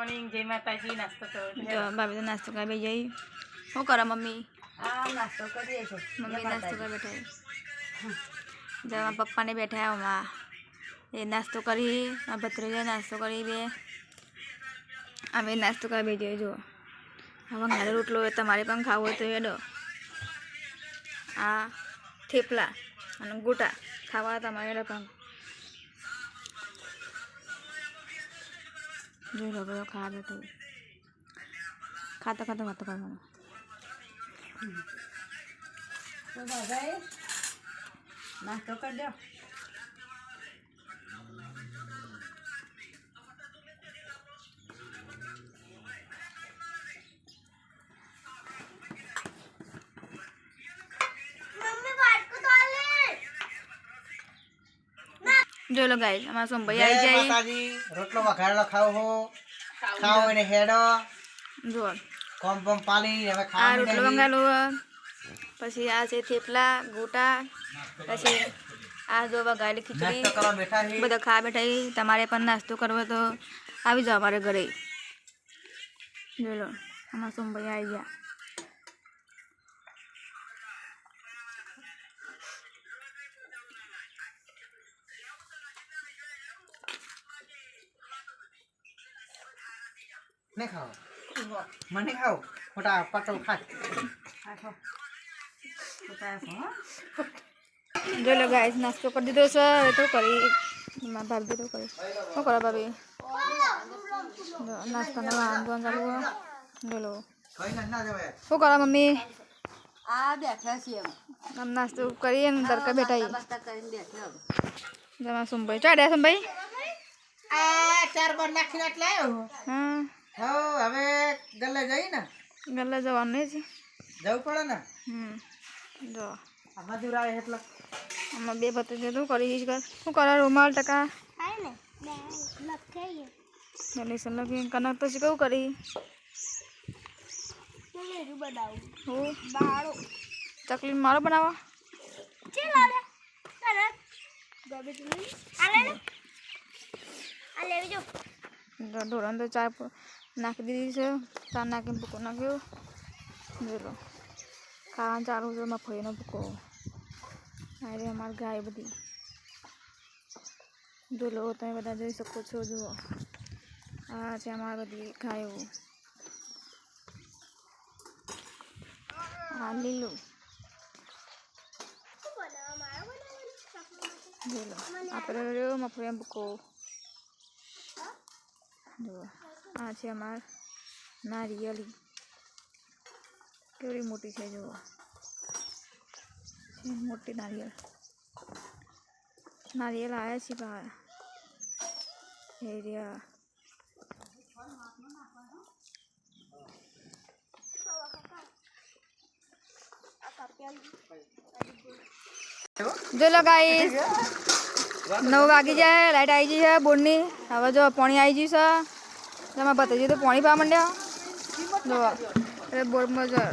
Morning जय माताजी नास्तो करो जो भाभी तो नास्तो कर भी जाई वो करा मम्मी नास्तो करिए छो मम्मी नास्तो कर बैठे जब पप्पा ने बैठा है वहाँ ये नास्तो करी भत्रीजा नास्तो करी बे अमे नास्तो कर भी जाई जो हम घरे रोटलो है तमारे पण खावो तो हेडो आ थेपला અને ગોટા ખાવા તમારે પણ जो लोग खा बैठे खाता खाता बात करना तो भाई नास्तो कर दो जो लोग गाइस हमारा सोम भैया आई जाए माताजी रोटलो वघारेलो खाओ हो खाओ ने हेडो जो कम कम पानी हमें आ खाओ रोटलो मंगालो પછી આ છે થેપલા ગોટા પછી આ જો વઘારેલી ખીચડી नाश्ता करो बैठा ही બધા ખા બેઠા તમારે પણ નાસ્તો કરવો તો આવી જાઓ અમારે ઘરે જો લો અમારા સોમ ભૈયા આવી ગયા नहीं खाओ मने खाओ मोटा पटल खा जो लोग गाइस नास्तो कर दीदो सर तो करी भाभी तो करी वो करा भाभी नाश्ता ना आंदोलन चालू हुआ जो लो कोई ना जावे वो करा मम्मी आ बैठा छी हम नास्तो करिए अंदर का बेटा ही नाश्ता કરીને બેઠો जमा सुनबाई चढ़ा सुनबाई आ चार बार नाखी नाट लायो हाँ हो हमें गल्ले जाई ना गल्ला जवान नहीं थी जाऊ पड़े ना जो मजूर आए એટલે हम बे बते दे तो करी ही कर वो करा रुमाल टका आए ने लखे ये जल्दी से लगे कनक तो सिको करी चले रु बनाऊ हो बाड़ो चकली मारो बनावा चला ले करे गबे चले आले ले आले जो ढोरन तो चाय नाख दी से चाय नाख पुको नाख्यो जोलो खान चालू जो मफई न पुको अरे हमार गाय बदी जोलो તમે બધા જોઈ શકો છો જુઓ આ છે અમાર બધી ગાયો આ લીલું જોલો આપણે રહ્યો મફઈ પુકો જો આ છે અમાર નારિયેળી કેવડી મોટી છે જો મોટી નારિયેળ नारियल आया सी बाहर एरिया जो लगाई 9 वागी जाए लाइट आई जी है बोर्डनी हवा जो पानी आई जी सा जब मैं बताइए तो पानी पा मंडिया जो अरे बोर्ड में जो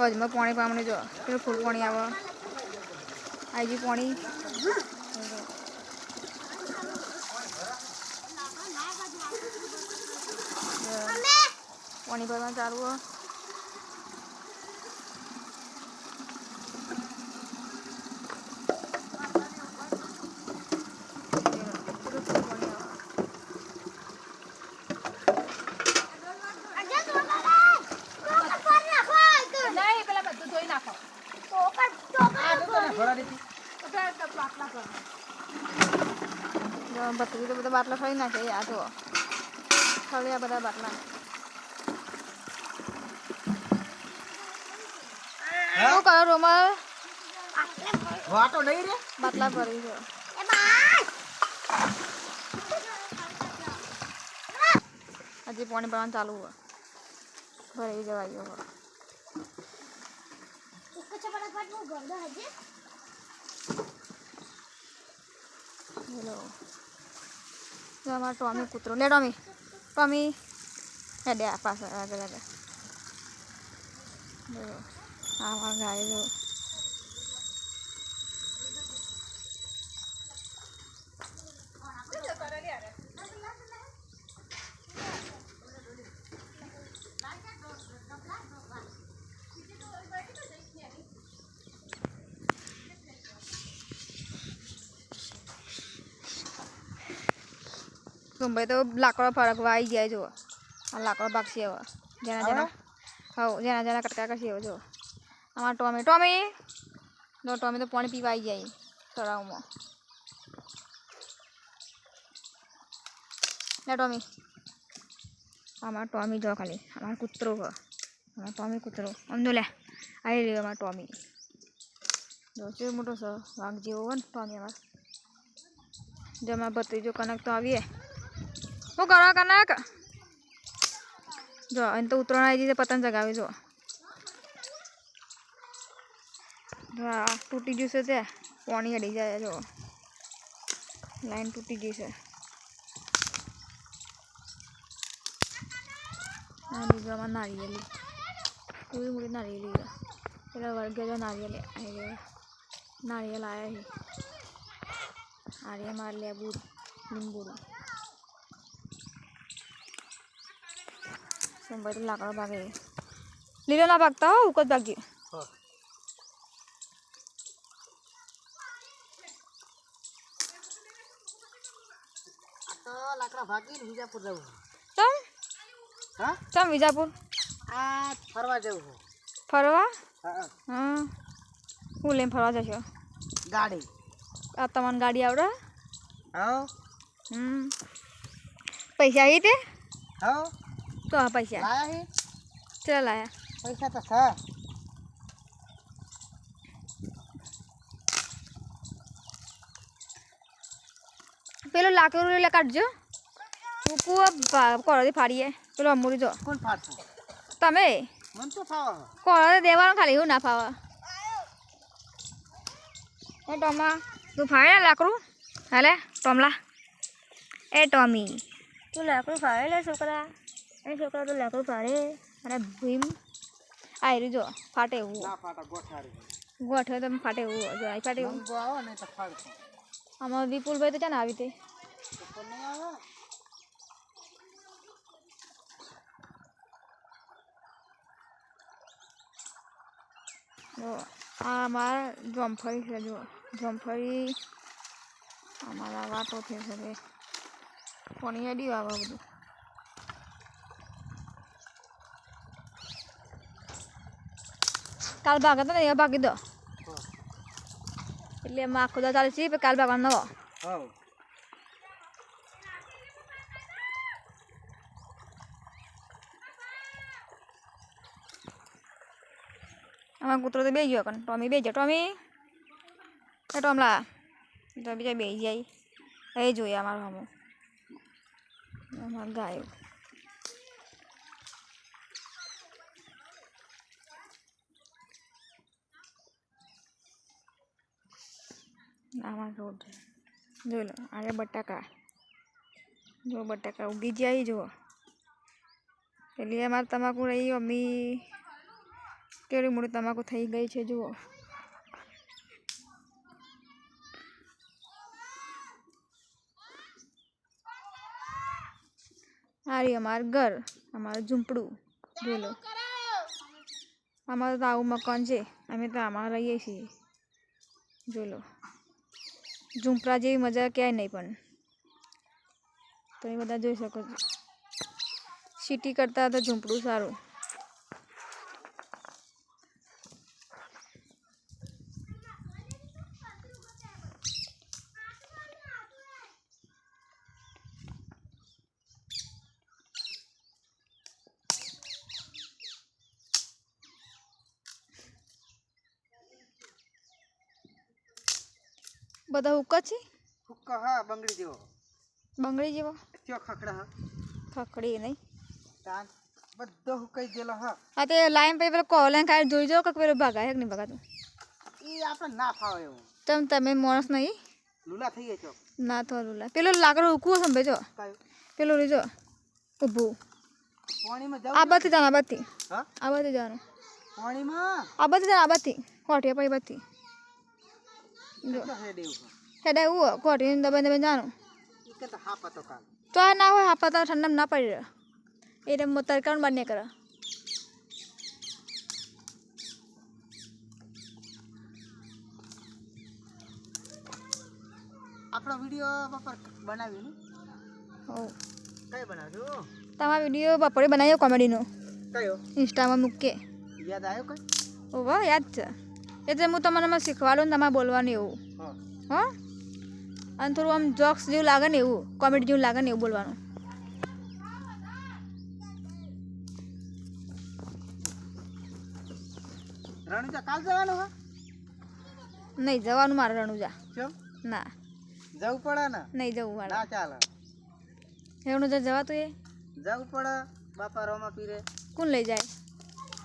आज में पानी पा मंडे जो फिर फुल पानी आवा आई जी पानी पानी भरवा चालू हो बतरी तो બધા બાટલા ફરી નાખે આ તો ફળ્યા બધા બાટલા શું કરો રોમલ વાટો નહીં રે બાટલા ભરી છે ए भाई હજી પાણી ભરવાનું ચાલુ હોય ભરાઈ જવાયો હોય इसको फटाफट वो कर दो हजे हेलो जो हमारा टॉमी कुतरो ले टॉमी टॉमी है दे पास आगे आगे देखो हमारा गाय जो સુંભાઈ તો લાકડો ફરકવા આવી જાય જો આ લાકડો ભાગશે હવે જેના જેના કટકા કરશે હવે જો આમાં ટોમી તો પાણી પીવા આવી જાય તળાવમાં લે ટોમી આમાં ટોમી જો ખાલી અમારો કૂતરો હોય અમારો ટોમી કૂતરો સમજો લે આવી રહ્યો અમારો ટોમી જો કેવો મોટો છે વાઘ જેવો હોય ને ટોમી અમારો જમા ભત્રીજો કનક તો આવીએ શું કરો કનક જો એને તો ઉતરણ આવી જશે પતંગ ચગાવે જો હા તૂટી જશે તે પાણી અડી જાય જો લાઈન તૂટી જશે આ બીજામાં નારિયેલી પૂરી મોટી નારિયેલી પેલા વર્ગે જો નારિયેલ નારિયેલ આવ્યા છે આર્ય માર લેબુ લીંબુ સંભાઈ તો લાકડો ભાગે લીલો ના ભાગતા હો ઉકત ભાગી તો લાકડા ભાગી ને વિજાપુર જવું ચમ હા ચમ વિજાપુર આ ફરવા જવું ફરવા હા હા હું લઈને ફરવા જશો ગાડી આ તમને ગાડી આવડે હા પૈસા આવી તે હા તો આ પૈસા લાયા હે ચલા લાયા પૈસા તો છે પેલો લાકડું એટલે કાઢજો કોળાથી ફાડીએ પેલો અમૂરી જો કોણ ફાડતું તમે મન તો ફાવે કોળાથી દેવાનું ખાલી એવું ના ફાવે એ ટોમા તું ફાડે લાકડું હાલે ટોમલા એ ટોમી તું લાકડું ફાડે લે છોકરા તો લાકડું ફાડે અને ભીમ આવી જો ફાટે એવું ના ફાટા ગોઠાડી ગોઠવે તમે ફાટે એવું જો આ ફાટે એવું મંગો આવે ને તો ફાડતો આમાં વિપુલભાઈ તો ચાને આવી તે તો કોણ નહીં આવે જો આ અમારા જોમફળી છે જો જોમફળી અમારા વાટો થઈ શકે કોની અડી આવે બધું કાલ ભાગે તો ને એ ભાગી દો એટલે એમાં આખો દા ચાલે છે કાલ ભાગવાનો નવો હા અમારો કૂતરો તો બે ગયો કન ટોમી બે જાય ટોમી એ ટોમલા તો બીજા બે જાય એ જોઈએ અમારું હમું અમારું ગાયું આમાં રોડ જોઈ લો આજે બટાકા જો બટાકા ઉગી જાય જુઓ પેલી અમારે તમાકુ રહી અમ્મી કેવી મોટી તમાકુ થઈ ગઈ છે જુઓ હારી અમારું ઘર અમારું ઝૂંપડું જોઈ લો અમારું તો આવું મકાન છે અમે તો આમાં રહીએ છીએ જોઈ લો ઝૂંપડા જેવી મજા ક્યાંય નહીં પણ તમે બધા જોઈ શકો છો સિટી કરતાં તો ઝૂંપડું સારું બધા હુક્કા છે હુક્કા હા બંગડી જેવો બંગડી જેવો ક્યો ખખડા હા ખખડી નહીં તાન બધો હુકાઈ ગયેલો હા હા તે લાઈન પછી પેલો કોલાઈન ખાઈ જોઈ જાઓ કે પેલો ભાગા કે નહીં ભાગાતું એ આપણે ના ફાવે એવું તમે માણસ નહીં લૂલા થઈ ગયા છો ના તો લુલા પેલો લાકડું ઉકવું સંભે જો કાયું પેલું રીજો ઊભું પાણીમાં આ જાવ બાથી જવાનું આ બાથી હા આ બાથી જવાનું પાણીમાં આ બાથી જવાનું આ બાથી કોઠીએ પછી બાથી જો તો હેડ એવું હેડે એવું કોઠી દબાઈ દબાઈ જવાનું એ કે તો હા પતો કાલ તો આ ના હોય આપા તો ઠંડામાં ના પડી રહ્યો એટલે તરકાનું બંને કરે આપણો વિડીયો બાપર બનાવ્યો ને હો કઈ બનાવજો તમારો વિડીયો બપોરે બનાવ્યો કોમેડીનો કયો ઇન્સ્ટામાં મૂકે યાદ આવ્યો કઈ ઓ વાહ યાદ છે એટલે હું તમને શીખવાડું ને તમારે બોલવાનું એવું હા હો અને થોડું આમ જોક્સ જેવું લાગે ને એવું કોમેડી જેવું લાગે ને એવું બોલવાનું રણુજા કાલ જવાનું હા નહીં જવાનું મારે રણુજા કેમ ના જવું પડે ને નહીં જવું મારે ના ચાલે રણુજા જવાતું એ જવું પડે બાપા રોમા પીરે કોણ લઈ જાય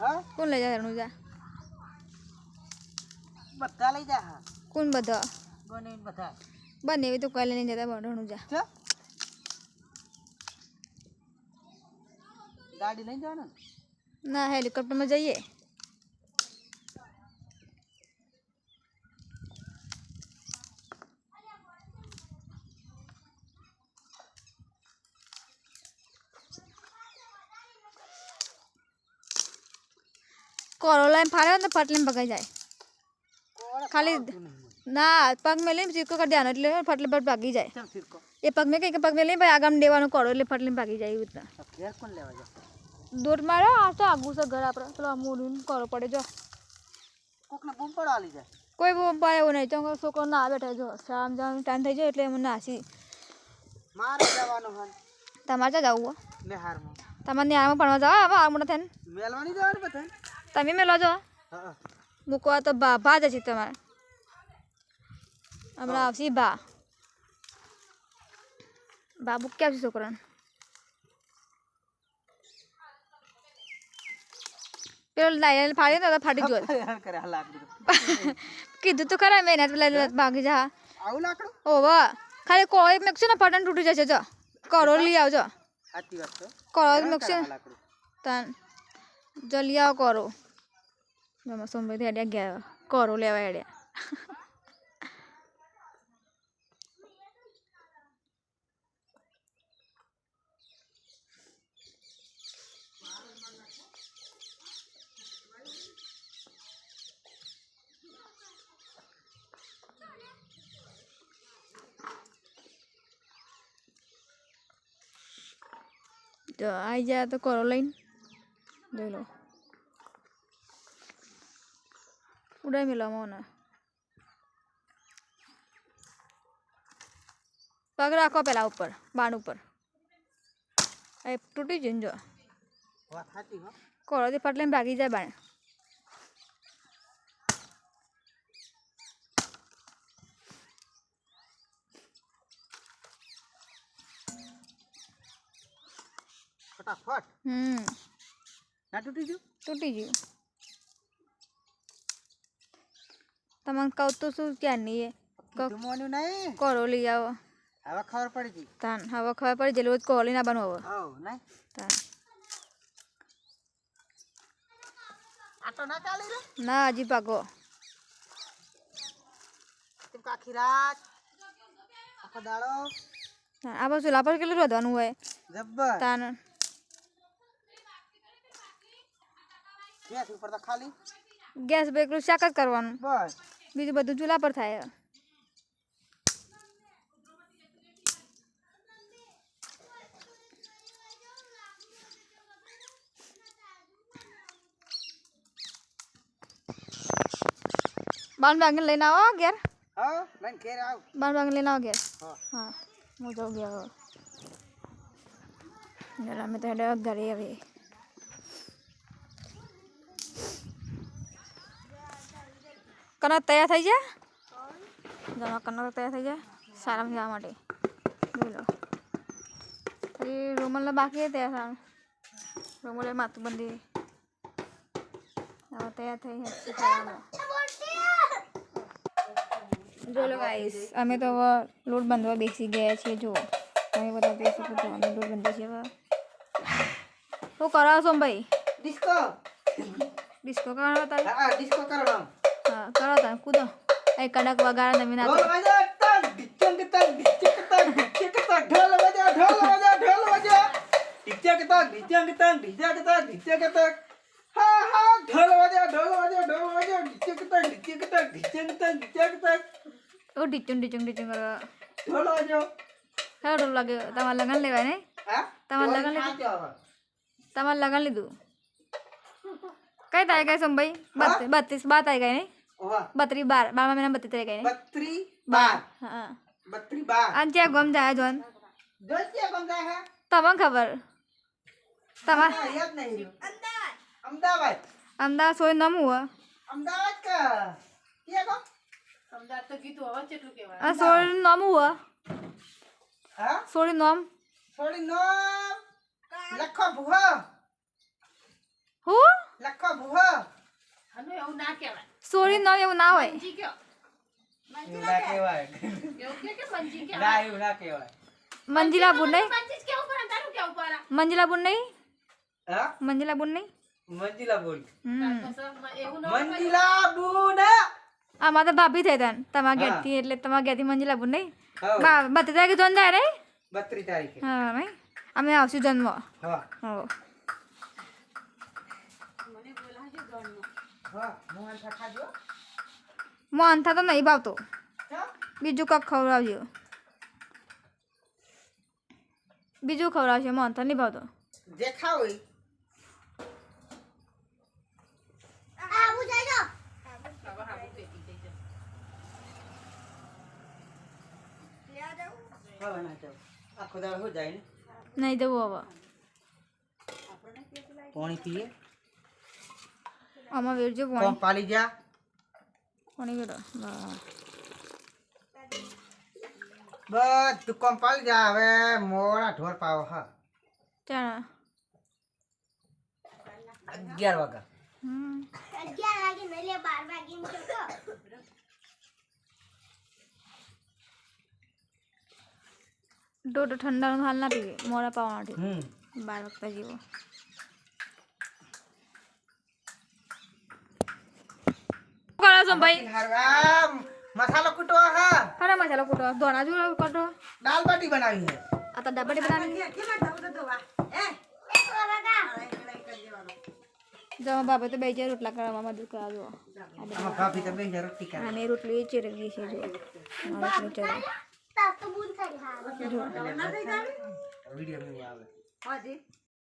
હા કોણ લઈ જાય રણુજા બધા લઈ જા હા કોણ બધા ગણે બધા બને એવી તો કોઈ લઈને જતા રણુજા છે ગાડી લઈ જવાનું ના હેલિકોપ્ટરમાં જઈએ કોરો લઈને ફાડ્યો ને ફટલીને ભગાઈ જાય ખાલી ના પગ મેં લઈને સિક્કો કરી દેવાનો એટલે ફટલે ફટ ભાગી જાય ચમ ફિરકો એ પગ મેં કઈ પગ મેં લઈને ભાઈ આગળ દેવાનો કોરો એટલે ફટલીને ભાગી જાય એવી રીતના ઘેર કોણ લેવા જાય દોટ મારો આ તો આગું છે ઘર આપણે પેલો મોડું કોરો પડે જો કોકને બૂમ પડવા લઈ જાય કોઈ બહુ પાય એવું નહીં તો છોકરો ના બેઠા જો શામ જવાનું ટાઈમ થઈ જાય એટલે એમ નાસી મારે જવાનું હન તમારે ત્યાં જવું મેહારમાં તમારે ન્યાયમાં ભણવા જાવ હવે આ મોટા થઈને મેલવાની જવાનું બધા તમે મેલો છો હા મૂકવા તો ભા જ છે તમારે હમણાં આવશે બા મૂકી આવશે છોકરાને પેલો લાઈને ફાડી તો ફાટી ગયો હેરાન કરે આ લાકડું કીધું તો ખરા મેં પેલા ભાગી જા આવું લાકડું ઓ વાહ ખાલી કોઈ મેકશે ને ફટન તૂટી જશે જો કરો લઈ આવજો સાચી વાત તો કરો હેરાન મેકશે કરે ને આ લાકડું તાન જો લઈ આવો કરો જમા સોમભાઈ હેડ્યા ગયા કરો લેવા હેડ્યા જો આવી જાય તો કરો લઈને જોઈ લો ઉડાઈ મેલો મને પગ રાખો પેલા ઉપર બાણ ઉપર એ તૂટી જઈને જો વાત સાચી હો કોરોથી ફટલે ભાગી જાય બાણ ફટાફટ ના તૂટી ગયું તૂટી ગયું તમને કહું તો શું ક્યાં નહીં જમવાનું નહીં કરો લઈ આવો હવે ખબર પડી ગઈ તાન હવે ખબર પડી જાય રોજ કોલી ના બનવો હવે હવ નહીં તાન આ તો ના ચાલે રે ના હજી પાકો તેમ આખી રાત આખો દાડો આ બાજુ ચૂલા પર કેટલું રોધવાનું હોય જબ્બર તાન ગેસ ઉપર તો ખાલી ગેસ પર એકલું શાક જ કરવાનું બસ બીજું બધું ચૂલા પર થાય બાન બાંગને લઈને આવો ઘેર હા લઈને ઘેર આવ બાન બાંગને લઈને આવો ઘેર હા હા હું જાઉં ઘેર હવે અમે તો હેડે ઘરે હવે કનક તૈયાર થઈ જાય જમા કનક તૈયાર થઈ જાય સારામાં જવા માટે જોઈ લો પછી રૂમલને બાકી તૈયાર થવાનું રૂમલે માથું બંધી હવે તૈયાર થઈ જોઈ લો ગાઈસ અમે તો હવે લોટ બાંધવા બેસી ગયા છીએ જુઓ તમે બધા બેસી શકો છો અમે લોટ બાંધીએ છીએ હવે શું કરાવો છો ભાઈ ડિસ્કો ડિસ્કો કરવાનો તારે હા ડિસ્કો કરવાનો હા કરો તમે કૂદો એ કડક વગાડો તમે ના ઢોલ વાજા તક ડિચક તક ડિચક તક ડિચક તક ઢોલ વાજા ઢોલ વાજા ઢોલ વાજા ડિચક તક ડિચક તક ડિચક તક ડિચક તક હા હા ઢોલ વાજા ઢોલ વાજા ઢોલ વાજા ડિચક તક ડિચક તક ડિચક તક ડિચક તક ઓ ડીચું ડીચું ડીચું કરો ઢોલ વાજો સારું લાગે તમારે લગન લેવાય નહીં હા તમારે લગન લીધું તમારે લગન લીધું કઈ તારીખ ગઈ સોમભાઈ 32 બાર તારીખ ગઈ નહીં ઓવા 32 12 મહિના 32 તારીખ ગઈ નહીં 32 હા 32 અને ત્યાં ગમ જાય જોન જોઈ કે કોણ જાય હે તમને ખબર તમાર યાદ નહીં રહ્યું અમદાવાદ અમદાવાદ સોય નામ હુआ અમદાવાદ કા કે કો અમદાવાદ તો કીધું હવે કેટલું કહેવાય આ સોય નામ હુआ હા સોય નામ થોડી નો લખો ભુવા હું લખો ભુવા હનુ એવું ના કહેવાય સોય નામ એવું ના હોય મંજી કયો એવું ના કહેવાય એવું કે મંજી કહેવાય ના એવું ના કહેવાય મંજિલા બુન નહીં મંજી કેવું પડે તારું કેવું પડે મંજિલા બુન નહીં હા મંજિલા બુન નહીં મંજીલા બોલ એવું ન મંજીલા બુન આમાં તો ભાભી થઈ તન તમારા હા. ઘેરથી એટલે તમારા ઘેરથી મંજિલા બુન નહીં હા 32 તારીખે જોન જાય રે 32 તારીખે હા નહીં અમે આવશું જન્મ હા હો હા મોહન ખાજો મોહનથા તો નહીં ભાવતો હા બીજું કંઈક ખવડાવજો બીજું ખવડાવશે મોહનથા નહીં ભાવતો જે ખાવ હોય આવું જાય હવે ના જાવ આખો દાળ હો જાય ને નહીં દેવું હવે પાણી પીએ આમાં વેરજો કોમ પાણી પાલી જા પાણી વેરો બધું કોમ પાલી જા હવે મોડા ઢોર પાવો હા ચાલ 11 વાગ્યા 11 વાગે નહીં લે 12 વાગે મૂકો તો દોઢ ઠંડાનું હાલ ના પીવે મોડા પાવાથી 12 વાગતા જેવો કરો છો ભાઈ હરવા મસાલો કૂટો હા અરે મસાલો કૂટો દોણા જો કૂટો દાલ બાટી બનાવી હે આ તો ડબ્બા બનાવી જો બાબા તો બે ચાર રોટલા કરવામાં મદદ કરાવજો આમાં ભાભી તો બે રોટલી કરે અને રોટલી ચેરવી છે જો રોટલી ચેરવી તાર તો બૂન કરી હા વિડિયો નહીં આવે હાજી